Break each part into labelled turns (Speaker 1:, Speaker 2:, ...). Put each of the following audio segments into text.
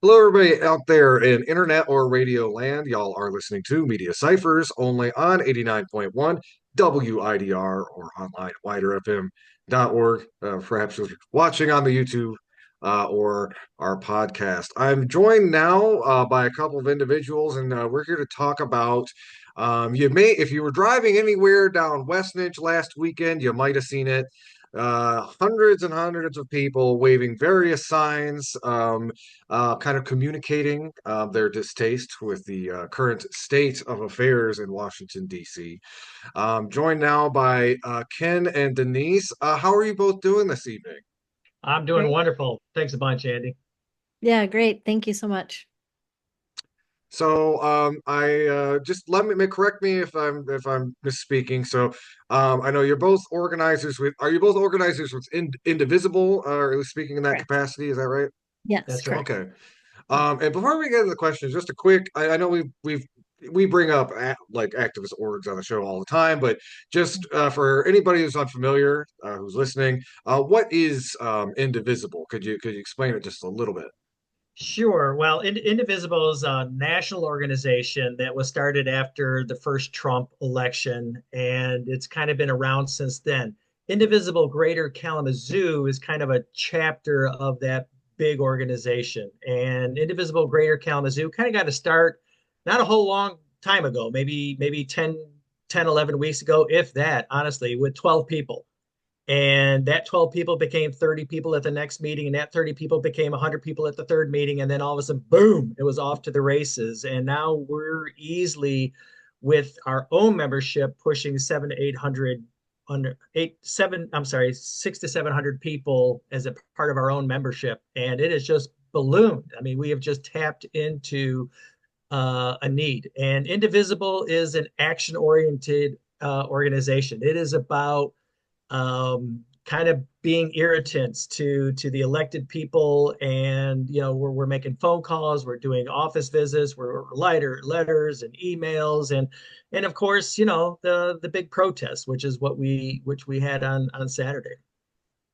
Speaker 1: Hello, everybody out there in internet or radio land. Y'all are listening to Media Ciphers only on 89.1 WIDR or online at widerfm.org. Perhaps you're watching on the YouTube or our podcast. I'm joined now by a couple of individuals, and we're here to talk about. If you were driving anywhere down Westnedge last weekend, you might have seen it. Hundreds and hundreds of people waving various signs. Kind of communicating their distaste with the current state of affairs in Washington, D.C. Joined now by Ken and Denise. How are you both doing this evening?
Speaker 2: I'm doing
Speaker 3: Great.
Speaker 2: wonderful. Thanks a bunch, Andy.
Speaker 3: Yeah, great. Thank you so much.
Speaker 1: So I just let me correct me if I'm misspeaking. So I know you're both organizers with. Are you both organizers with Indivisible, or at least speaking in that
Speaker 3: Correct.
Speaker 1: capacity? Is that right?
Speaker 3: Yes,
Speaker 2: That's right.
Speaker 3: correct.
Speaker 1: Okay. And before we get into the questions, just a quick, I know we bring up like activist orgs on the show all the time, but just for anybody who's unfamiliar, who's listening, what is Indivisible? Could you explain it just a little bit?
Speaker 2: Sure. Well, Indivisible is a national organization that was started after the first Trump election, and it's kind of been around since then. Indivisible Greater Kalamazoo is kind of a chapter of that big organization. And Indivisible Greater Kalamazoo kind of got to start not a whole long time ago, maybe 11 weeks ago, if that, honestly, with 12 people. And that 12 people became 30 people at the next meeting, and that 30 people became 100 people at the third meeting. And then all of a sudden, boom, it was off to the races. And now we're easily, with our own membership, pushing seven to 800, under eight, seven, I'm sorry, 600 to 700 people as a part of our own membership. And it has just ballooned. I mean, we have just tapped into a need. And Indivisible is an action oriented organization. It is about kind of being irritants to the elected people, and we're making phone calls, we're doing office visits, we're letters and emails, and of course the big protest, which we had on Saturday.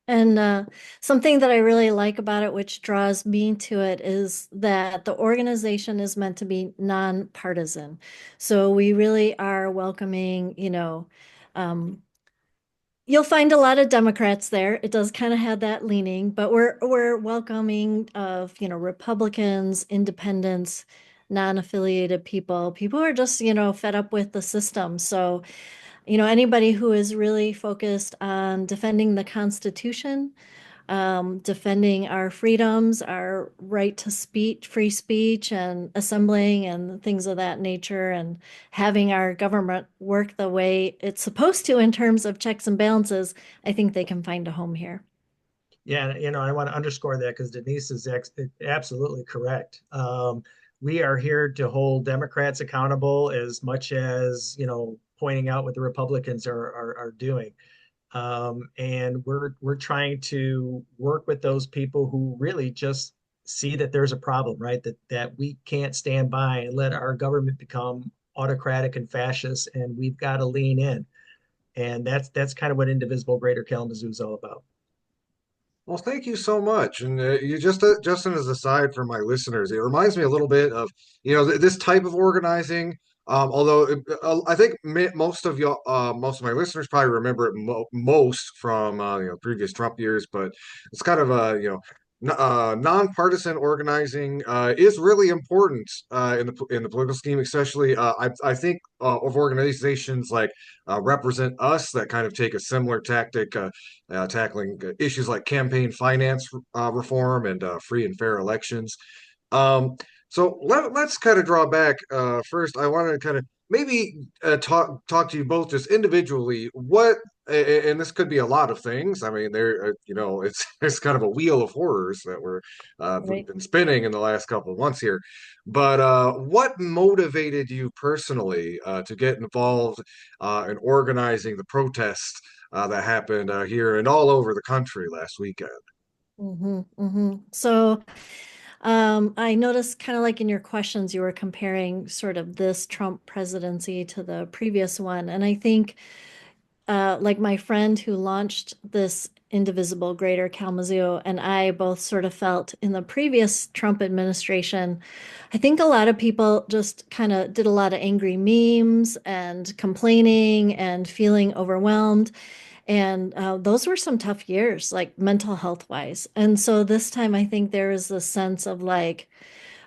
Speaker 3: And something that I really like about it, which draws me to it, is that the organization is meant to be nonpartisan. So we really are welcoming, um, you'll find a lot of Democrats there. It does kind of have that leaning, but we're welcoming of, Republicans, independents, non-affiliated people. People are just, fed up with the system. So, anybody who is really focused on defending the Constitution, defending our freedoms, our right to speech, free speech, and assembling, and things of that nature, and having our government work the way it's supposed to in terms of checks and balances, I think they can find a home here.
Speaker 2: Yeah, I want to underscore that because Denise is absolutely correct. We are here to hold Democrats accountable as much as pointing out what the Republicans are doing. And we're trying to work with those people who really just see that there's a problem, right? That we can't stand by and let our government become autocratic and fascist, and we've got to lean in. And that's kind of what Indivisible Greater Kalamazoo is all about.
Speaker 1: Well, thank you so much. And you just as a aside for my listeners, it reminds me a little bit of this type of organizing. I think most of my listeners probably remember it most from previous Trump years, but it's kind of nonpartisan organizing is really important in the political scheme, especially I think of organizations like Represent Us that kind of take a similar tactic. Tackling issues like campaign finance reform and free and fair elections. Um, so let's kind of draw back. First, I want to kind of maybe talk to you both just individually. And this could be a lot of things. I mean, it's kind of a wheel of horrors that we've
Speaker 3: Right.
Speaker 1: been spinning in the last couple of months here. But what motivated you personally to get involved in organizing the protests that happened here and all over the country last weekend?
Speaker 3: So, I noticed kind of like in your questions, you were comparing sort of this Trump presidency to the previous one. And I think, like my friend who launched this Indivisible Greater Kalamazoo and I both sort of felt in the previous Trump administration, I think a lot of people just kind of did a lot of angry memes and complaining and feeling overwhelmed. And those were some tough years, like mental health wise. And so this time, I think there is a sense of like,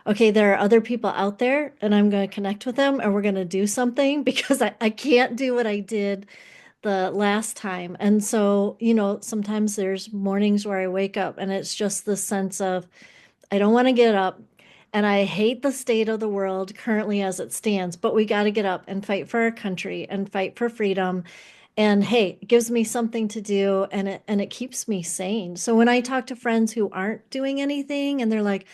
Speaker 3: okay, there are other people out there, and I'm going to connect with them and we're going to do something because I can't do what I did the last time. And so, sometimes there's mornings where I wake up and it's just the sense of, I don't want to get up and I hate the state of the world currently as it stands, but we got to get up and fight for our country and fight for freedom. And hey, it gives me something to do and it keeps me sane. So when I talk to friends who aren't doing anything and they're like,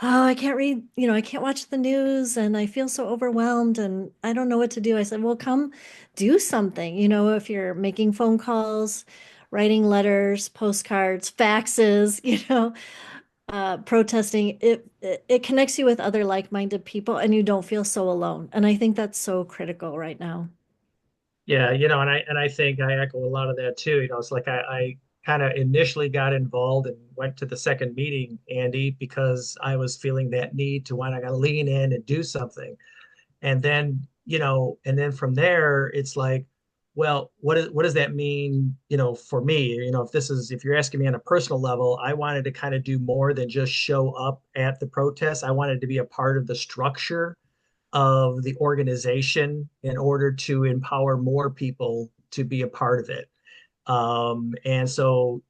Speaker 3: "Oh, I can't read, I can't watch the news and I feel so overwhelmed and I don't know what to do." I said, "Well, come do something. If you're making phone calls, writing letters, postcards, faxes, protesting, it connects you with other like-minded people and you don't feel so alone." And I think that's so critical right now.
Speaker 2: Yeah, and I think I echo a lot of that too. It's like I kind of initially got involved and went to the second meeting, Andy, because I was feeling that need to want to lean in and do something. And then, and then from there, it's like, well, what does that mean, for me? If you're asking me on a personal level, I wanted to kind of do more than just show up at the protest. I wanted to be a part of the structure of the organization in order to empower more people to be a part of it. And so,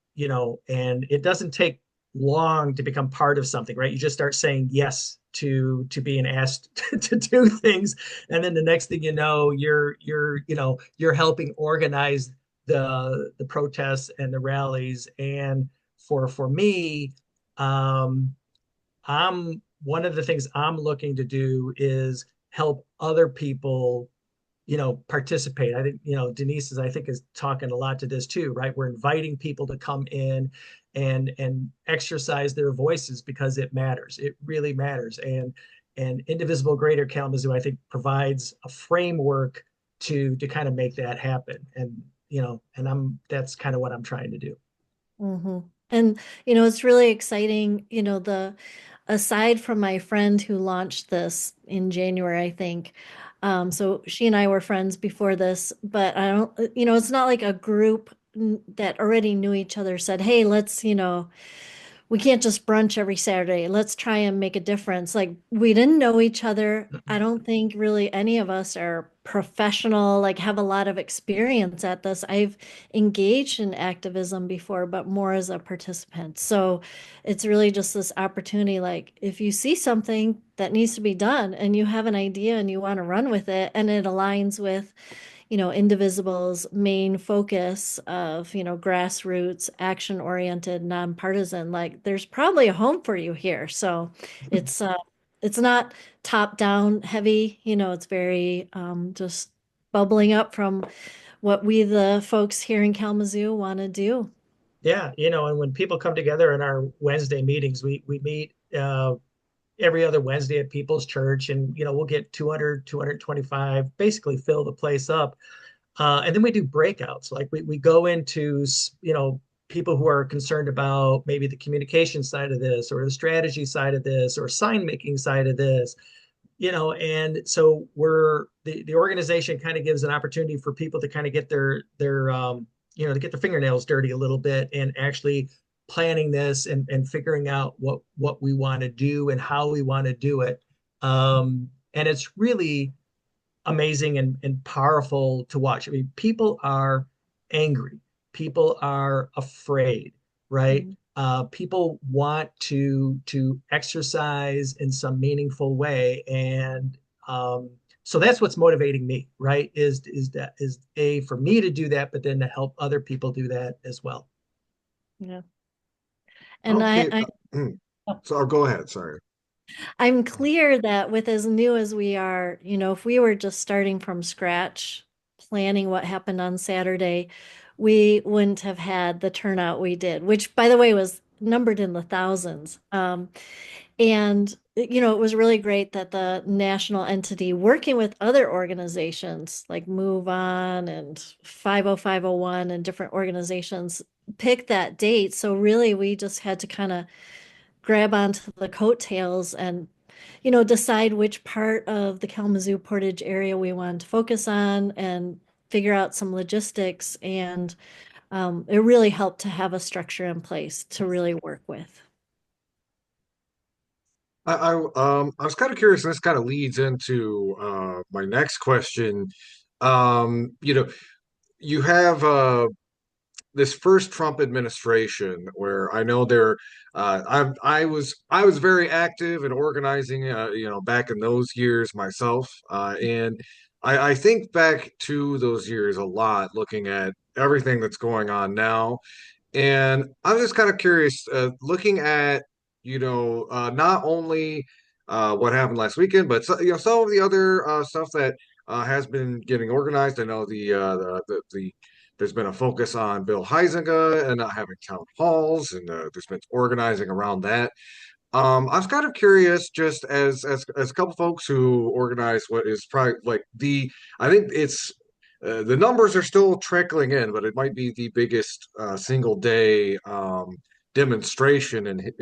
Speaker 2: and it doesn't take long to become part of something, right? You just start saying yes to being asked to do things, and then the next thing you know, you're helping organize the protests and the rallies. And for me, um, I'm one of the things I'm looking to do is help other people, participate. I think, Denise I think is talking a lot to this too, right? We're inviting people to come in and exercise their voices because it matters. It really matters. And Indivisible Greater Kalamazoo, I think, provides a framework to kind of make that happen. And and that's kind of what I'm trying to do.
Speaker 3: hmm And, it's really exciting, the aside from my friend who launched this in January, I think. So she and I were friends before this, but I don't, it's not like a group that already knew each other said, "Hey, let's, we can't just brunch every Saturday. Let's try and make a difference." Like we didn't know each other. I don't think really any of us are professional, like have a lot of experience at this. I've engaged in activism before, but more as a participant. So it's really just this opportunity. Like if you see something that needs to be done and you have an idea and you want to run with it and it aligns with Indivisible's main focus of, grassroots, action-oriented, nonpartisan, like there's probably a home for you here. So it's uh it's not top-down heavy, it's very just bubbling up from what we the folks here in Kalamazoo want to do.
Speaker 2: Yeah, and when people come together in our Wednesday meetings, we meet every other Wednesday at People's Church, and we'll get 200, 225, basically fill the place up. And then we do breakouts. Like we go into, people who are concerned about maybe the communication side of this or the strategy side of this or sign making side of this, and so the organization kind of gives an opportunity for people to kind of get to get their fingernails dirty a little bit and actually planning this and figuring out what we want to do and how we want to do it. And it's really amazing and powerful to watch. I mean, people are angry, people are afraid, right?
Speaker 3: Mhm.
Speaker 2: People want to exercise in some meaningful way, and so that's what's motivating me, right? Is a for me to do that, but then to help other people do that as well.
Speaker 3: Yeah. And
Speaker 1: Okay.
Speaker 3: I
Speaker 1: So go ahead. Sorry.
Speaker 3: I'm clear that with as new as we are, if we were just starting from scratch, planning what happened on Saturday, we wouldn't have had the turnout we did, which, by the way, was numbered in the thousands. And, it was really great that the national entity working with other organizations like Move On and 50501 and different organizations picked that date. So really, we just had to kind of grab onto the coattails and, decide which part of the Kalamazoo Portage area we wanted to focus on and figure out some logistics. And it really helped to have a structure in place to really work with.
Speaker 1: I was kind of curious, and this kind of leads into my next question. You know, you have this first Trump administration where I know I was very active in organizing back in those years myself, and I think back to those years a lot, looking at everything that's going on now. And I'm just kind of curious, looking at, not only what happened last weekend, but some of the other stuff that has been getting organized. I know there's been a focus on Bill Huizenga and not having town halls, and there's been organizing around that. I was kind of curious, just as a couple folks who organize what is probably like I think it's the numbers are still trickling in, but it might be the biggest single day demonstration in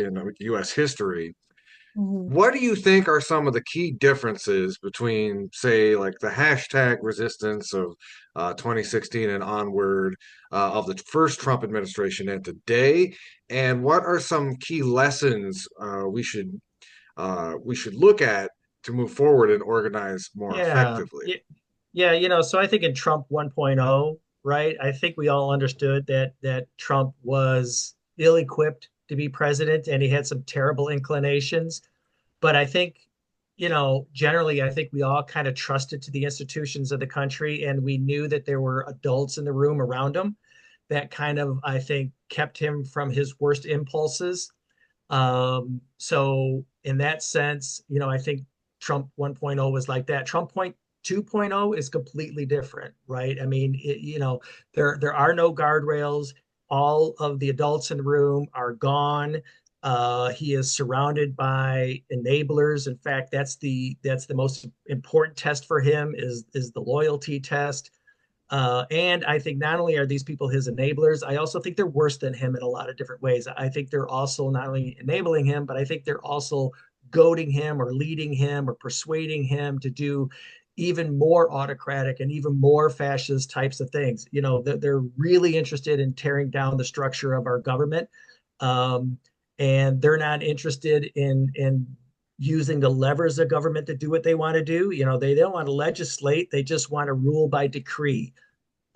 Speaker 1: U.S. history.
Speaker 3: Mhm.
Speaker 1: What do you think are some of the key differences between, say, like the hashtag resistance of 2016 and onward of the first Trump administration and today? And what are some key lessons we should look at to move forward and organize more
Speaker 2: Yeah.
Speaker 1: effectively?
Speaker 2: Yeah, so I think in Trump 1.0, right? I think we all understood that Trump was ill-equipped to be president and he had some terrible inclinations. But I think, generally, I think we all kind of trusted to the institutions of the country and we knew that there were adults in the room around him that kind of, I think, kept him from his worst impulses. So in that sense, I think Trump 1.0 was like that. Trump 2.0 is completely different, right? I mean, there are no guardrails. All of the adults in the room are gone. He is surrounded by enablers. In fact, that's the most important test for him is the loyalty test. And I think not only are these people his enablers, I also think they're worse than him in a lot of different ways. I think they're also not only enabling him, but I think they're also goading him or leading him or persuading him to do even more autocratic and even more fascist types of things. They're really interested in tearing down the structure of our government. Um, and they're not interested in using the levers of government to do what they want to do. They don't want to legislate, they just want to rule by decree.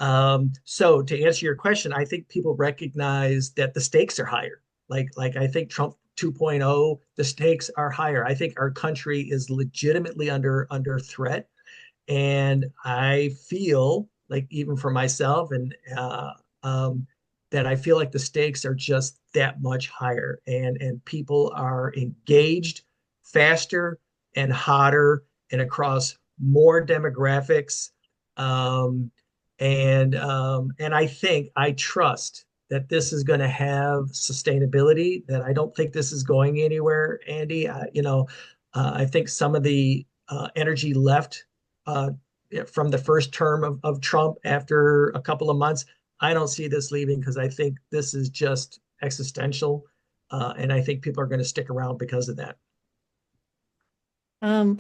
Speaker 2: So to answer your question, I think people recognize that the stakes are higher. Like I think Trump 2.0, the stakes are higher. I think our country is legitimately under threat, and I feel like even for myself and that I feel like the stakes are just that much higher, and people are engaged faster and hotter and across more demographics. Um, and I trust that this is going to have sustainability. That I don't think this is going anywhere, Andy. I think some of the energy left uh, from the first term of Trump after a couple of months. I don't see this leaving because I think this is just existential, and I think people are going to stick around because of that.
Speaker 3: Um,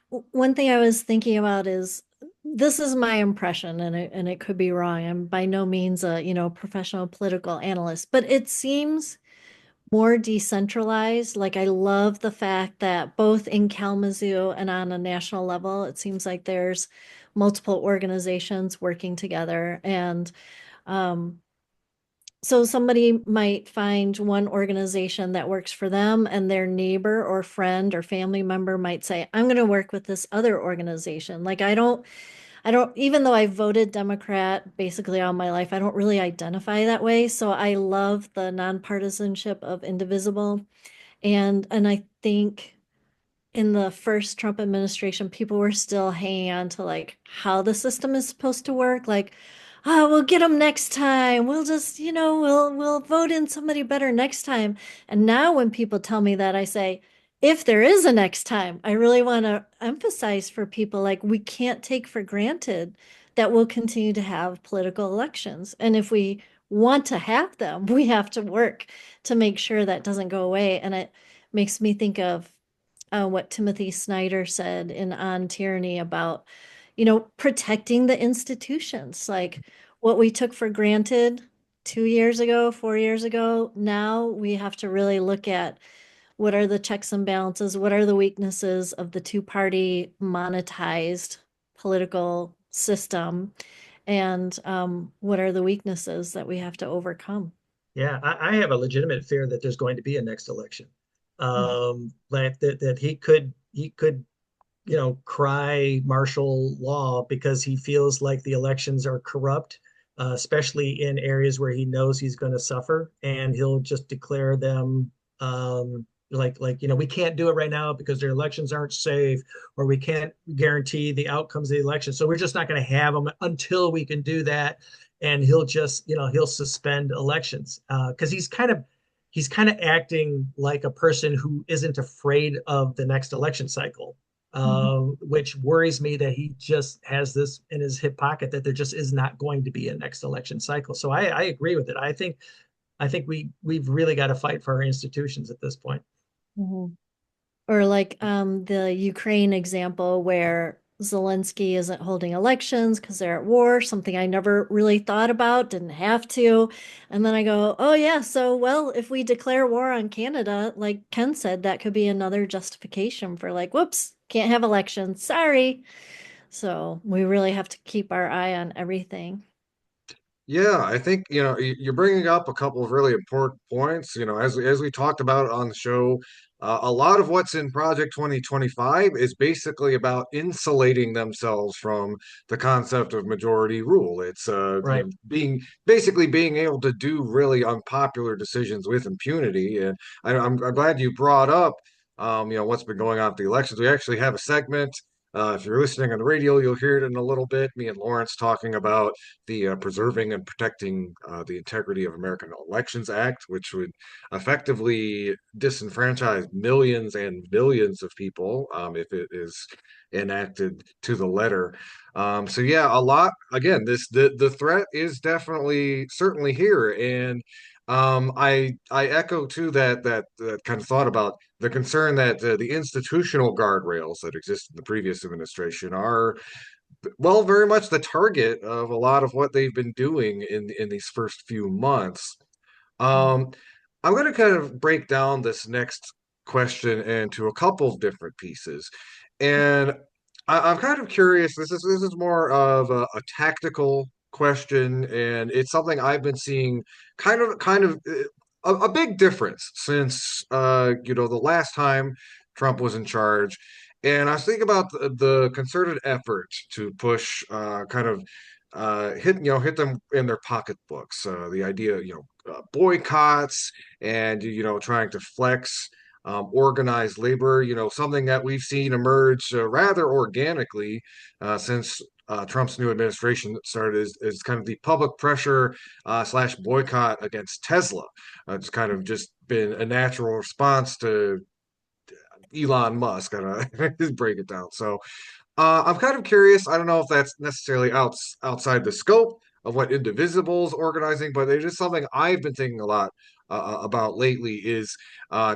Speaker 3: One thing I was thinking about is this is my impression, and it could be wrong. I'm by no means a, professional political analyst, but it seems more decentralized. Like I love the fact that both in Kalamazoo and on a national level, it seems like there's multiple organizations working together. And um, so somebody might find one organization that works for them, and their neighbor or friend or family member might say, I'm going to work with this other organization. Like I don't, even though I voted Democrat basically all my life, I don't really identify that way. So I love the nonpartisanship of Indivisible. And I think in the first Trump administration, people were still hanging on to like how the system is supposed to work. Like, oh, we'll get them next time. We'll just, we'll vote in somebody better next time. And now when people tell me that, I say, if there is a next time, I really want to emphasize for people like we can't take for granted that we'll continue to have political elections. And if we want to have them, we have to work to make sure that doesn't go away. And it makes me think of what Timothy Snyder said in On Tyranny about, protecting the institutions, like what we took for granted 2 years ago, 4 years ago. Now we have to really look at what are the checks and balances? What are the weaknesses of the two-party monetized political system? And what are the weaknesses that we have to overcome?
Speaker 2: Yeah, I have a legitimate fear that there's going to be a next election. That he could cry martial law because he feels like the elections are corrupt, especially in areas where he knows he's going to suffer, and he'll just declare them we can't do it right now because their elections aren't safe, or we can't guarantee the outcomes of the election, so we're just not going to have them until we can do that. And he'll just he'll suspend elections because he's kind of acting like a person who isn't afraid of the next election cycle,
Speaker 3: Mhm.
Speaker 2: which worries me that he just has this in his hip pocket that there just is not going to be a next election cycle. So I agree with it. I think we've really got to fight for our institutions at this point.
Speaker 3: Mhm. Or like the Ukraine example where Zelensky isn't holding elections because they're at war, something I never really thought about, didn't have to. And then I go, oh yeah, so well, if we declare war on Canada, like Ken said, that could be another justification for like, whoops, can't have elections. Sorry. So we really have to keep our eye on everything.
Speaker 1: Yeah, I think, you're bringing up a couple of really important points. As we talked about on the show, a lot of what's in Project 2025 is basically about insulating themselves from the concept of majority rule. It's
Speaker 2: Right.
Speaker 1: being able to do really unpopular decisions with impunity. And I'm glad you brought up, what's been going on with the elections. We actually have a segment. If you're listening on the radio, you'll hear it in a little bit. Me and Lawrence talking about the Preserving and Protecting the Integrity of American Elections Act, which would effectively disenfranchise millions and millions of people if it is enacted to the letter. So yeah, a lot. Again, the threat is definitely certainly here, and I echo too that kind of thought about the concern that the institutional guardrails that exist in the previous administration are well, very much the target of a lot of what they've been doing in these first few months. Um, I'm going to kind of break down this next question into a couple of different pieces, and I'm kind of curious. This is more of a tactical question, and it's something I've been seeing kind of a big difference since the last time Trump was in charge. And I was thinking about the concerted effort to push kind of hit them in their pocketbooks. The idea, boycotts and trying to flex organized labor. Something that we've seen emerge rather organically since Trump's new administration started is kind of the public pressure slash boycott against Tesla. It's kind of just been a natural response to Elon Musk. I don't break it down. So I'm kind of curious. I don't know if that's necessarily outside the scope of what Indivisible is organizing, but it is something I've been thinking a lot about lately. Is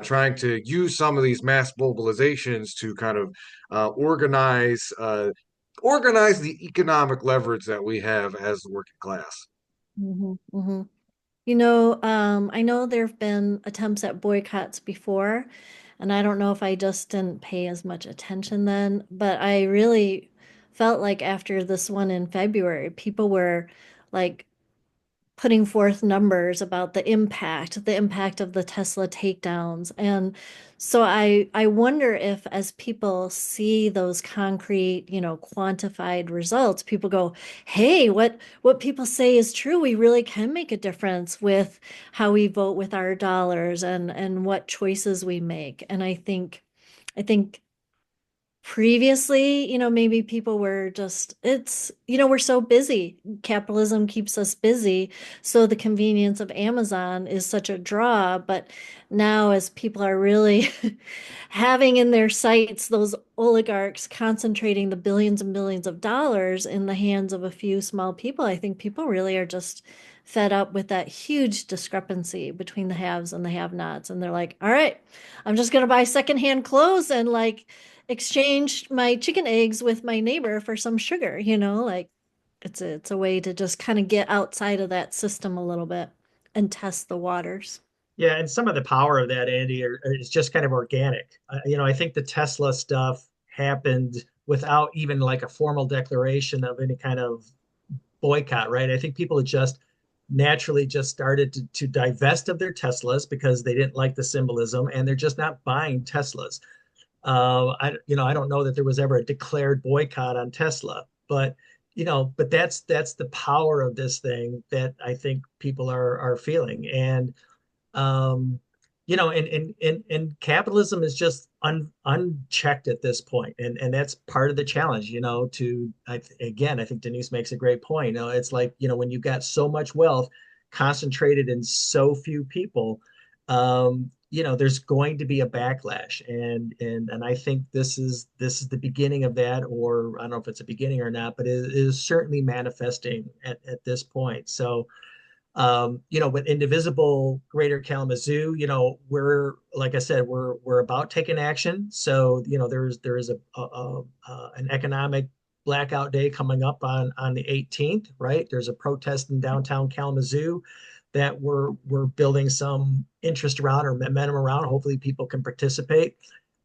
Speaker 1: trying to use some of these mass mobilizations to kind of organize the economic leverage that we have as the working class.
Speaker 3: Mhm, mhm. I know there have been attempts at boycotts before, and I don't know if I just didn't pay as much attention then, but I really felt like after this one in February, people were like putting forth numbers about the impact of the Tesla takedowns. And so I wonder if as people see those concrete, quantified results, people go, "Hey, what people say is true. We really can make a difference with how we vote with our dollars and what choices we make." And I think previously, maybe people were just, we're so busy. Capitalism keeps us busy. So the convenience of Amazon is such a draw. But now, as people are really having in their sights those oligarchs concentrating the billions and billions of dollars in the hands of a few small people, I think people really are just fed up with that huge discrepancy between the haves and the have-nots. And they're like, all right, I'm just going to buy secondhand clothes and like exchange my chicken eggs with my neighbor for some sugar, like it's a way to just kind of get outside of that system a little bit and test the waters.
Speaker 2: Yeah, and some of the power of that, Andy, is just kind of organic. I think the Tesla stuff happened without even like a formal declaration of any kind of boycott, right? I think people had just naturally just started to divest of their Teslas because they didn't like the symbolism, and they're just not buying Teslas. I don't know that there was ever a declared boycott on Tesla, but that's the power of this thing that I think people are feeling. And um, and capitalism is just unchecked at this point, and that's part of the challenge. Again, I think Denise makes a great point. It's like when you've got so much wealth concentrated in so few people, there's going to be a backlash, and I think this is the beginning of that, or I don't know if it's a beginning or not, but it is certainly manifesting at this point. So with Indivisible Greater Kalamazoo, we're like I said, we're about taking action. So there is an economic blackout day coming up on the 18th, right? There's a protest in downtown Kalamazoo that we're building some interest around or momentum around. Hopefully, people can participate.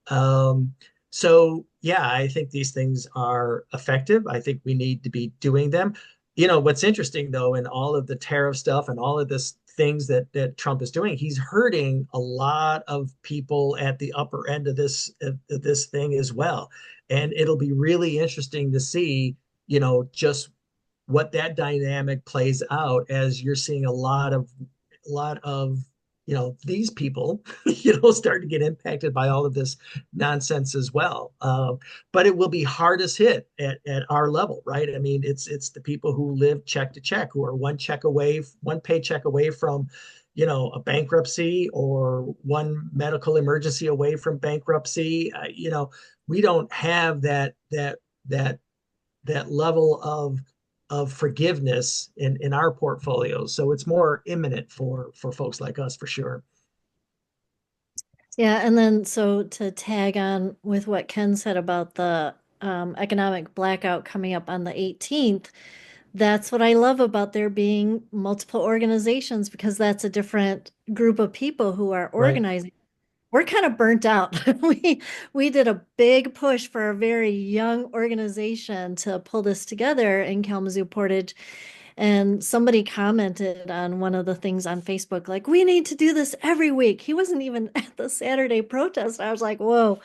Speaker 2: Um, so yeah, I think these things are effective. I think we need to be doing them. What's interesting though, in all of the tariff stuff and all of this things that Trump is doing, he's hurting a lot of people at the upper end of this thing as well. And it'll be really interesting to see, just what that dynamic plays out as you're seeing a lot of these people start to get impacted by all of this nonsense as well. But it will be hardest hit at our level, right? I mean, it's the people who live check to check, who are one paycheck away from a bankruptcy, or one medical emergency away from bankruptcy. We don't have that level of forgiveness in our portfolio. So it's more imminent for folks like us for sure.
Speaker 3: Yeah, and then so to tag on with what Ken said about the economic blackout coming up on the 18th, that's what I love about there being multiple organizations, because that's a different group of people who are
Speaker 2: Right.
Speaker 3: organizing. We're kind of burnt out. We did a big push for a very young organization to pull this together in Kalamazoo Portage. And somebody commented on one of the things on Facebook, like, we need to do this every week. He wasn't even at the Saturday protest. I was like, whoa,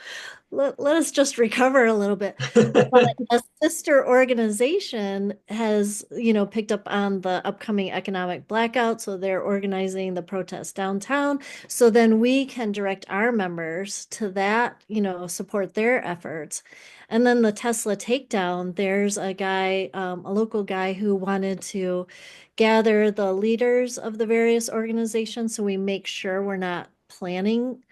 Speaker 3: let us just recover a little bit. But a sister organization has, picked up on the upcoming economic blackout. So they're organizing the protest downtown. So then we can direct our members to that, support their efforts. And then the Tesla takedown, there's a guy, a local guy who wanted to gather the leaders of the various organizations so we make sure we're not planning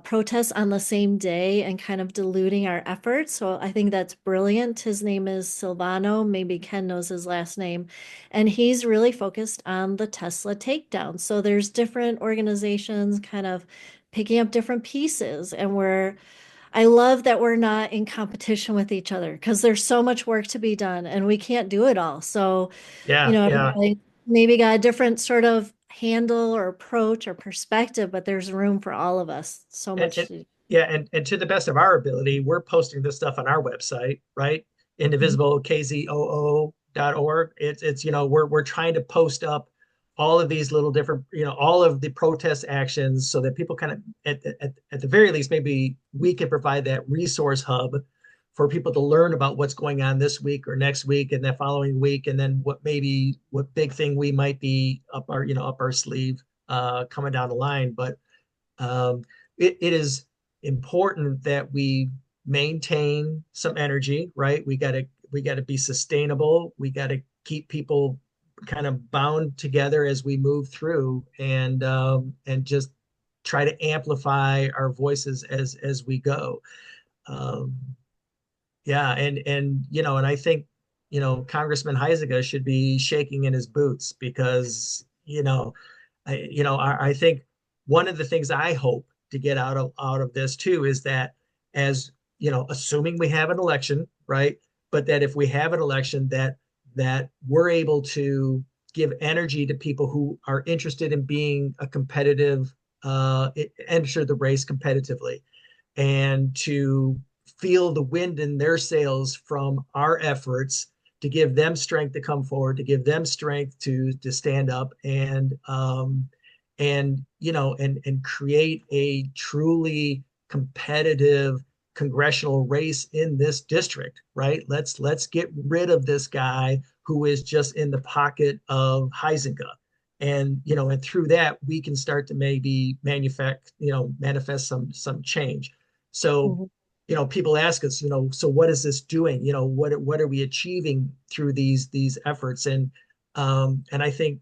Speaker 3: protests on the same day and kind of diluting our efforts. So I think that's brilliant. His name is Silvano. Maybe Ken knows his last name. And he's really focused on the Tesla takedown. So there's different organizations kind of picking up different pieces. And I love that we're not in competition with each other, because there's so much work to be done and we can't do it all. So,
Speaker 2: Yeah, yeah.
Speaker 3: everybody maybe got a different sort of handle or approach or perspective, but there's room for all of us. So
Speaker 2: And,
Speaker 3: much
Speaker 2: and
Speaker 3: to.
Speaker 2: yeah, and to the best of our ability, we're posting this stuff on our website, right? IndivisibleKZOO.org. We're trying to post up all of these little different, all of the protest actions, so that people kind of at the very least, maybe we can provide that resource hub for people to learn about what's going on this week or next week and the following week, and then what big thing we might be up our sleeve coming down the line. But um, it is important that we maintain some energy, right? We got to be sustainable. We got to keep people kind of bound together as we move through, and just try to amplify our voices as we go. Um, yeah, and I think Congressman Heisiga should be shaking in his boots because I think one of the things I hope to get out of this too is that, as assuming we have an election, right? But that if we have an election, that we're able to give energy to people who are interested in being a competitive, enter the race competitively, and to feel the wind in their sails from our efforts, to give them strength to come forward, to give them strength to stand up, and create a truly competitive congressional race in this district, right? Let's get rid of this guy who is just in the pocket of Heisinger. And through that we can start to maybe manifest some change. So,
Speaker 3: Mhm.
Speaker 2: people ask us, so what is this doing? What are we achieving through these efforts? And I think,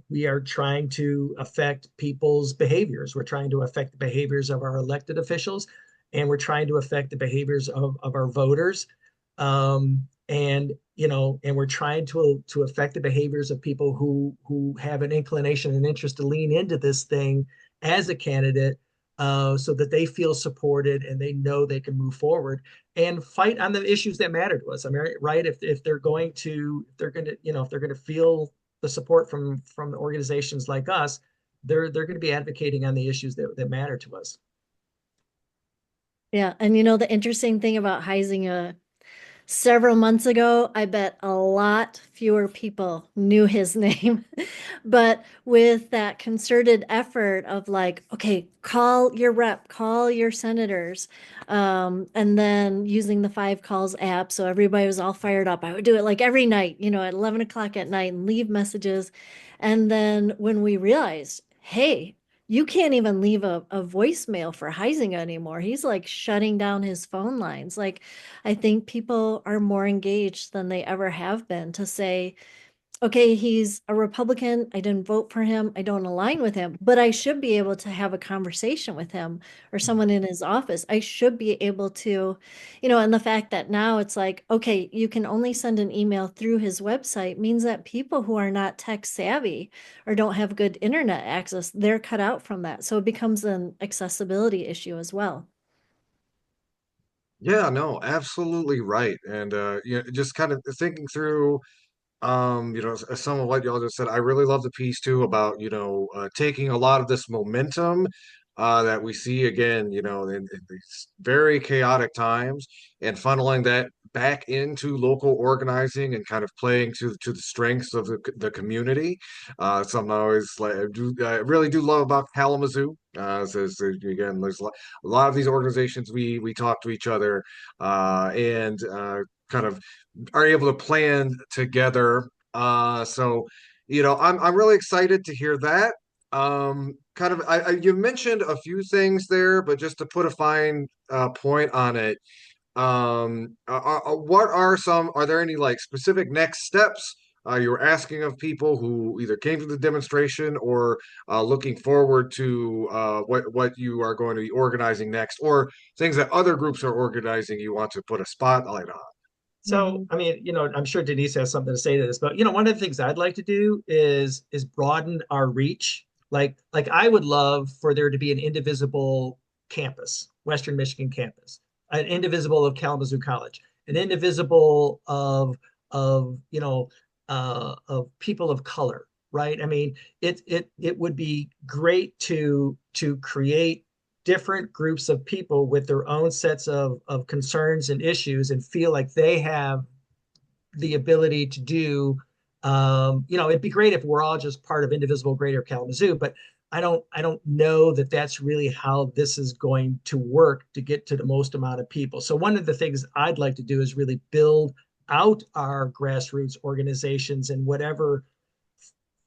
Speaker 2: we are trying to affect people's behaviors. We're trying to affect the behaviors of our elected officials, and we're trying to affect the behaviors of our voters. And we're trying to affect the behaviors of people who have an inclination and interest to lean into this thing as a candidate, so that they feel supported and they know they can move forward and fight on the issues that matter to us. I mean, right? If they're going to, if they're going to feel the support from organizations like us, they're going to be advocating on the issues that matter to us.
Speaker 3: Yeah, and the interesting thing about Heisinger, several months ago, I bet a lot fewer people knew his name. But with that concerted effort of like, okay, call your rep, call your senators, and then using the 5 calls app, so everybody was all fired up. I would do it like every night, at 11 o'clock at night and leave messages. And then when we realized, hey, you can't even leave a voicemail for Heisinger anymore. He's like shutting down his phone lines. Like, I think people are more engaged than they ever have been to say, okay, he's a Republican. I didn't vote for him. I don't align with him, but I should be able to have a conversation with him or someone in his office. I should be able to, and the fact that now it's like, okay, you can only send an email through his website means that people who are not tech savvy or don't have good internet access, they're cut out from that. So it becomes an accessibility issue as well.
Speaker 1: Yeah, no, absolutely right. And just kind of thinking through some of what y'all just said. I really love the piece too about, taking a lot of this momentum that we see again, in these very chaotic times, and funneling that back into local organizing and kind of playing to the strengths of the community. Something I always like, I really do love about Kalamazoo. Again, there's a lot of these organizations we talk to each other, and kind of are able to plan together. So I'm really excited to hear that. Kind of, you mentioned a few things there, but just to put a fine point on it, what are some? Are there any like specific next steps? You were asking of people who either came to the demonstration or looking forward to what you are going to be organizing next, or things that other groups are organizing you want to put a spotlight on.
Speaker 2: So, I mean, I'm sure Denise has something to say to this, but one of the things I'd like to do is broaden our reach. Like I would love for there to be an indivisible campus, Western Michigan campus, an indivisible of Kalamazoo College, an indivisible of people of color, right? I mean, it would be great to create different groups of people with their own sets of concerns and issues, and feel like they have the ability to do. It'd be great if we're all just part of Indivisible Greater Kalamazoo, but I don't know that that's really how this is going to work to get to the most amount of people. So one of the things I'd like to do is really build out our grassroots organizations in whatever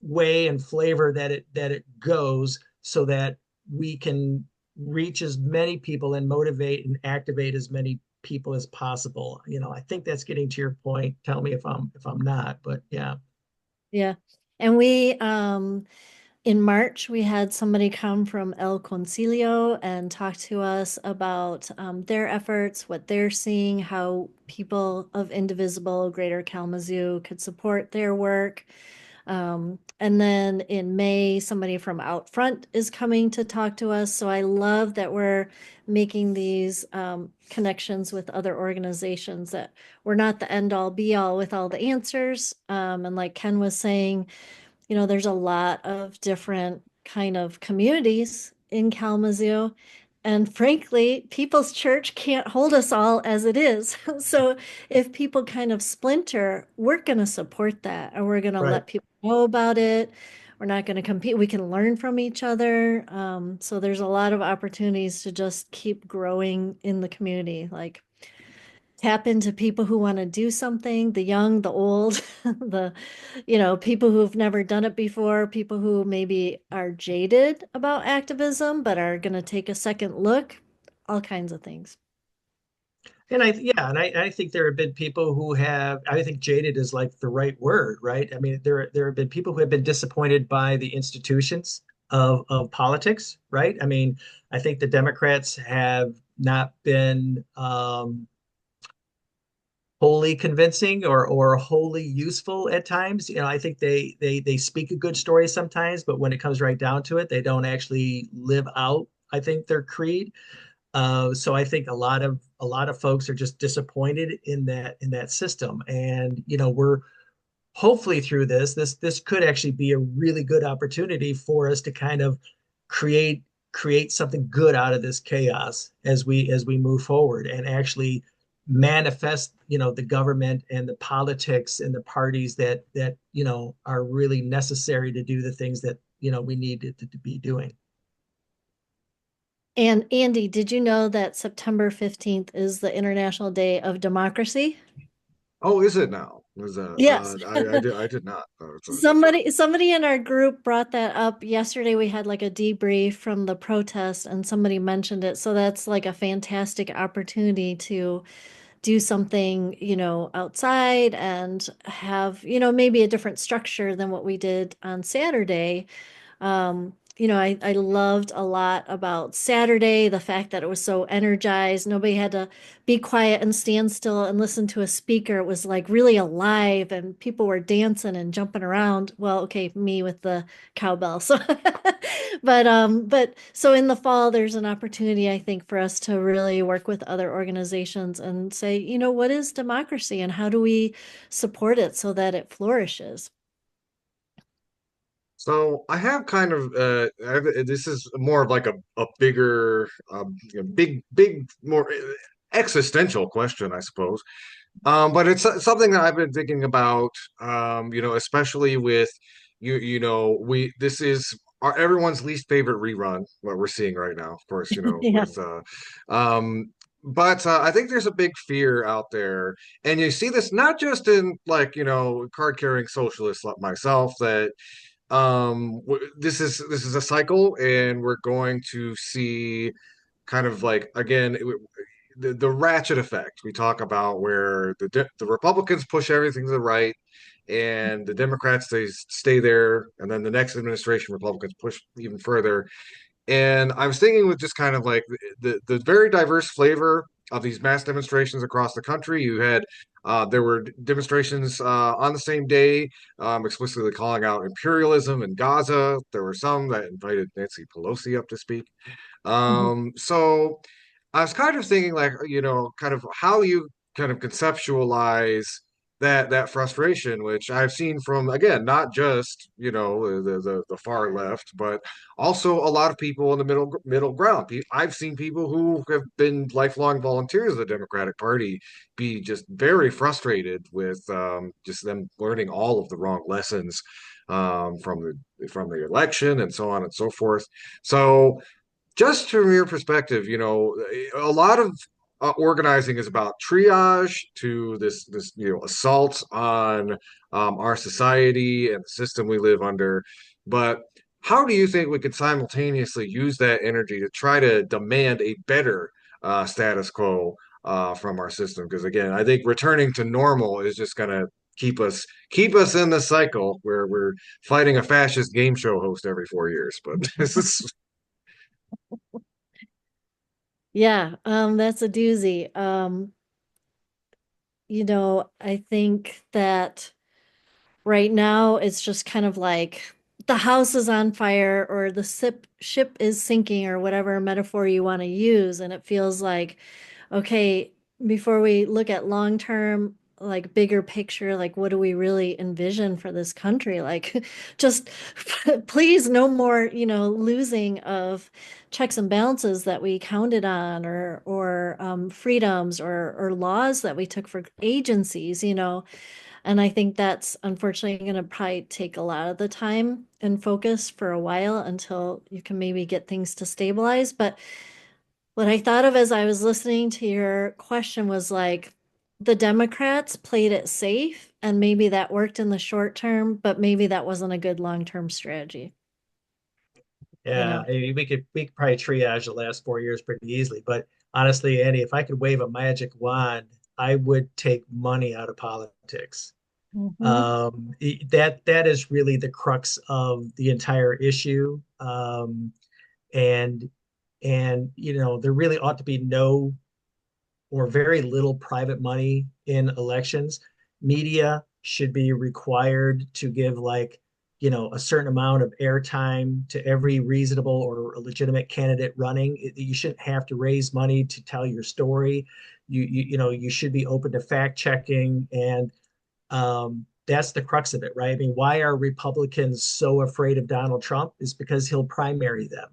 Speaker 2: way and flavor that it goes, so that we can reach as many people and motivate and activate as many people as possible. I think that's getting to your point. Tell me if I'm not, but yeah.
Speaker 3: Yeah. And in March, we had somebody come from El Concilio and talk to us about their efforts, what they're seeing, how people of Indivisible, Greater Kalamazoo could support their work. And then in May, somebody from out front is coming to talk to us. So I love that we're making these connections with other organizations, that we're not the end all be all with all the answers. And like Ken was saying, there's a lot of different kind of communities in Kalamazoo. And frankly, People's Church can't hold us all as it is. So if people kind of splinter, we're going to support that, and we're going to
Speaker 2: Right.
Speaker 3: let people know about it. We're not going to compete. We can learn from each other. So there's a lot of opportunities to just keep growing in the community. Like, tap into people who want to do something, the young, the old, people who've never done it before, people who maybe are jaded about activism but are going to take a second look, all kinds of things.
Speaker 2: And I think there have been people who have, I think jaded is like the right word, right? I mean, there have been people who have been disappointed by the institutions of politics, right? I mean, I think the Democrats have not been wholly convincing or wholly useful at times. I think they speak a good story sometimes, but when it comes right down to it, they don't actually live out, I think, their creed. So I think a lot of folks are just disappointed in that system. And we're hopefully through this could actually be a really good opportunity for us to kind of create create something good out of this chaos as we move forward and actually manifest the government and the politics and the parties that are really necessary to do the things that we need to be doing.
Speaker 3: And Andy, did you know that September 15th is the International Day of Democracy?
Speaker 1: Oh, is it now? Was
Speaker 3: Yes.
Speaker 1: I did not.
Speaker 3: Somebody in our group brought that up yesterday. We had like a debrief from the protest and somebody mentioned it. So that's like a fantastic opportunity to do something, outside and have, maybe a different structure than what we did on Saturday. I loved a lot about Saturday, the fact that it was so energized. Nobody had to be quiet and stand still and listen to a speaker. It was like really alive and people were dancing and jumping around. Well, okay, me with the cowbell. So but so in the fall there's an opportunity, I think, for us to really work with other organizations and say, what is democracy and how do we support it so that it flourishes?
Speaker 1: So I have kind of this is more of like a bigger, big, more existential question, I suppose. But it's something that I've been thinking about. Especially with we this is everyone's least favorite rerun, what we're seeing right now, of course,
Speaker 3: Yeah.
Speaker 1: with um. But I think there's a big fear out there, and you see this not just in like card carrying socialists like myself that this is a cycle and we're going to see kind of like again the ratchet effect we talk about where the Republicans push everything to the right and the Democrats they stay there and then the next administration Republicans push even further and I was thinking with just kind of like the very diverse flavor of these mass demonstrations across the country. You had there were demonstrations on the same day, explicitly calling out imperialism in Gaza. There were some that invited Nancy Pelosi up to speak.
Speaker 3: Mhm.
Speaker 1: So I was kind of thinking, like, kind of how you kind of conceptualize that frustration, which I've seen from again, not just the far left, but also a lot of people in the middle ground. I've seen people who have been lifelong volunteers of the Democratic Party be just very frustrated with just them learning all of the wrong lessons from the election and so on and so forth. So just from your perspective, a lot of organizing is about triage to this assault on our society and the system we live under. But how do you think we could simultaneously use that energy to try to demand a better status quo from our system? Because again, I think returning to normal is just going to keep us in the cycle where we're fighting a fascist game show host every 4 years. But this is
Speaker 3: Yeah, that's a doozy. I think that right now it's just kind of like the house is on fire or the ship is sinking or whatever metaphor you want to use. And it feels like, okay, before we look at long term, like bigger picture, like what do we really envision for this country? Like, just please, no more, losing of checks and balances that we counted on, or freedoms, or laws that we took for agencies, And I think that's unfortunately going to probably take a lot of the time and focus for a while until you can maybe get things to stabilize. But what I thought of as I was listening to your question was like the Democrats played it safe, and maybe that worked in the short term, but maybe that wasn't a good long-term strategy, you
Speaker 2: Yeah,
Speaker 3: know?
Speaker 2: I mean, we could probably triage the last 4 years pretty easily. But honestly, Andy, if I could wave a magic wand, I would take money out of politics.
Speaker 3: Hmm.
Speaker 2: That is really the crux of the entire issue. And there really ought to be no or very little private money in elections. Media should be required to give a certain amount of airtime to every reasonable or legitimate candidate running. You shouldn't have to raise money to tell your story. You should be open to fact checking, and that's the crux of it, right? I mean, why are Republicans so afraid of Donald Trump? Is because he'll primary them,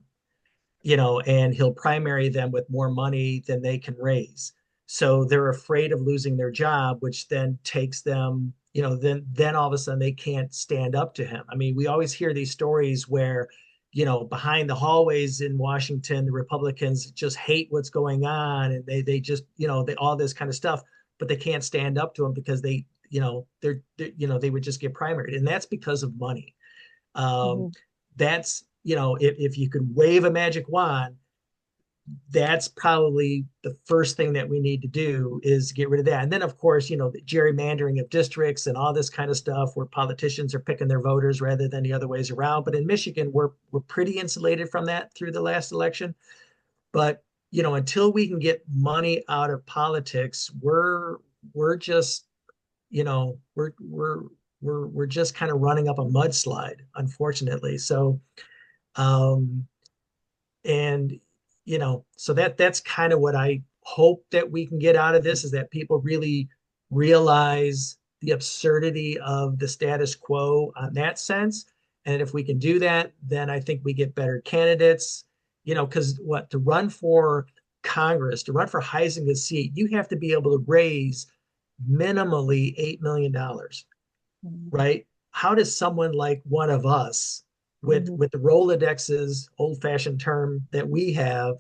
Speaker 2: and he'll primary them with more money than they can raise. So they're afraid of losing their job, which then takes them, then all of a sudden they can't stand up to him. I mean, we always hear these stories where, behind the hallways in Washington, the Republicans just hate what's going on, and they just, they all this kind of stuff, but they can't stand up to him because they would just get primaried, and that's because of money. Um,
Speaker 3: Hmm.
Speaker 2: that's if you could wave a magic wand, that's probably the first thing that we need to do is get rid of that. And then, of course, the gerrymandering of districts and all this kind of stuff where politicians are picking their voters rather than the other ways around. But in Michigan, we're pretty insulated from that through the last election. But until we can get money out of politics, we're just we're just kind of running up a mudslide, unfortunately. So um, and so that's kind of what I hope that we can get out of this, is that people really realize the absurdity of the status quo on that sense. And if we can do that, then I think we get better candidates. Because to run for Congress, to run for Heisinger's seat, you have to be able to raise minimally $8 million, right? How does someone like one of us, with
Speaker 3: Hmm.
Speaker 2: the Rolodex's old-fashioned term that we have,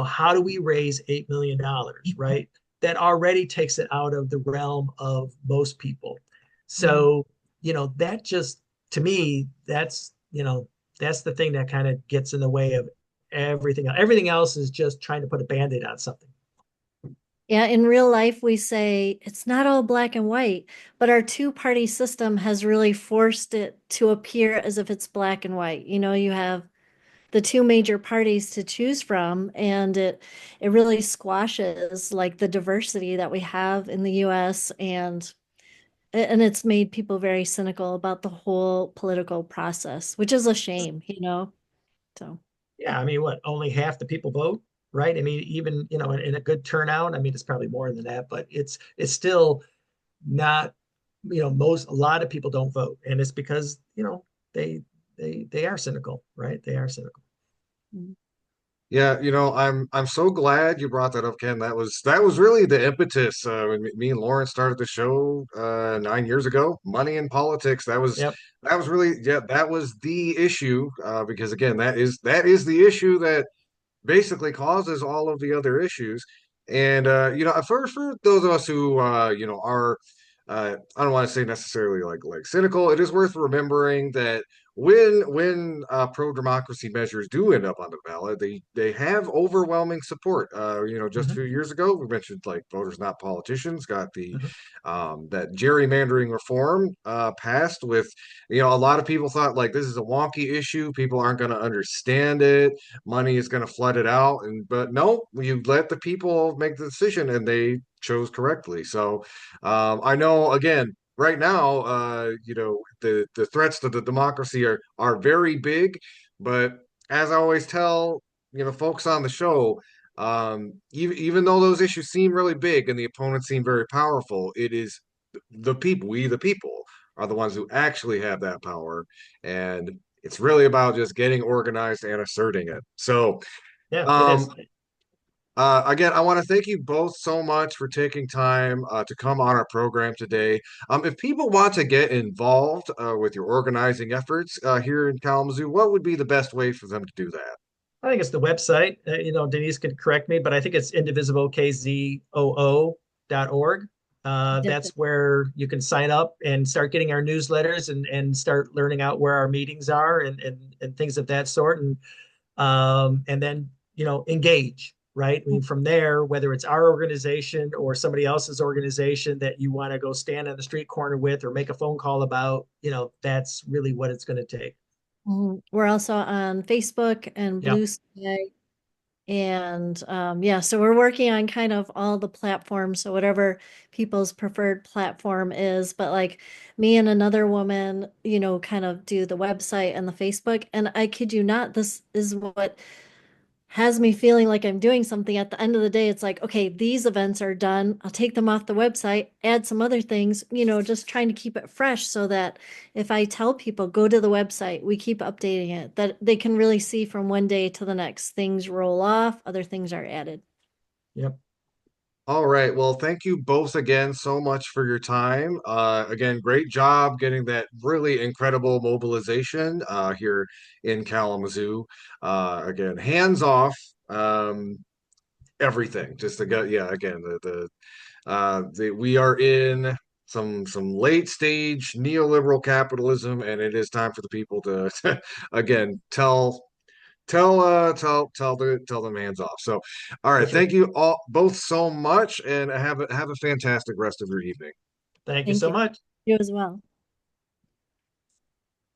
Speaker 2: how do we raise $8 million, right? That already takes it out of the realm of most people.
Speaker 3: Hmm.
Speaker 2: So, that just, to me, that's the thing that kind of gets in the way of everything. Everything else is just trying to put a band-aid on something.
Speaker 3: Yeah, in real life, we say it's not all black and white, but our two-party system has really forced it to appear as if it's black and white. You have the two major parties to choose from, and it really squashes like the diversity that we have in the US, and it's made people very cynical about the whole political process, which is a shame. So,
Speaker 2: Yeah, I mean, what, only half the people vote, right? I mean, even, in a good turnout, I mean, it's probably more than that, but it's still not, a lot of people don't vote. And it's because, they they are cynical, right? They are cynical.
Speaker 1: Yeah, I'm so glad you brought that up, Ken. That was really the impetus. When me and Lauren started the show 9 years ago. Money in politics.
Speaker 2: Yep.
Speaker 1: That was really, yeah, that was the issue. Because again, that is the issue that basically causes all of the other issues. And for those of us who are I don't want to say necessarily like cynical, it is worth remembering that when pro-democracy measures do end up on the ballot, they have overwhelming support. Just a
Speaker 2: Hmm.
Speaker 1: few years ago, we mentioned like voters, not politicians, got the
Speaker 2: Hmm.
Speaker 1: that gerrymandering reform passed with, a lot of people thought like this is a wonky issue, people aren't going to understand it, money is going to flood it out, but no, you let the people make the decision, and they chose correctly. So I know again right now, the threats to the democracy are very big. But as I always tell, folks on the show, even though those issues seem really big and the opponents seem very powerful, it is the people, we the people, are the ones who actually have that power, and it's really about just getting organized and asserting it. So,
Speaker 2: Yeah, it
Speaker 1: um,
Speaker 2: is.
Speaker 1: again, I want to thank you both so much for taking time to come on our program today. If people want to get involved with your organizing efforts here in Kalamazoo, what would be the best way for them to do that?
Speaker 2: I think it's the website. Denise could correct me, but I think it's indivisiblekzoo.org. That's where you can sign up and start getting our newsletters and start learning out where our meetings are and things of that sort. And then, engage, right? I mean, from there, whether it's our organization or somebody else's organization that you want to go stand on the street corner with or make a phone call about, that's really what it's going to take.
Speaker 3: We're also on Facebook and
Speaker 2: Yeah.
Speaker 3: Blue Sky. And yeah, so we're working on kind of all the platforms, so whatever people's preferred platform is. But like me and another woman, kind of do the website and the Facebook. And I kid you not, this is what has me feeling like I'm doing something. At the end of the day, it's like, okay, these events are done. I'll take them off the website, add some other things, just trying to keep it fresh so that if I tell people, go to the website, we keep updating it, that they can really see from one day to the next. Things roll off, other things are added.
Speaker 2: Yep.
Speaker 1: All right. Well, thank you both again so much for your time. Again, great job getting that really incredible mobilization here in Kalamazoo. Again, hands off everything. Just to go, yeah. Again, we are in some late stage neoliberal capitalism, and it is time for the people to again tell them hands off. So, all right,
Speaker 2: That's right.
Speaker 1: thank you all both so much, and have a fantastic rest of your evening.
Speaker 2: Thank you
Speaker 3: Thank
Speaker 2: so
Speaker 3: you.
Speaker 2: much.
Speaker 3: You as well.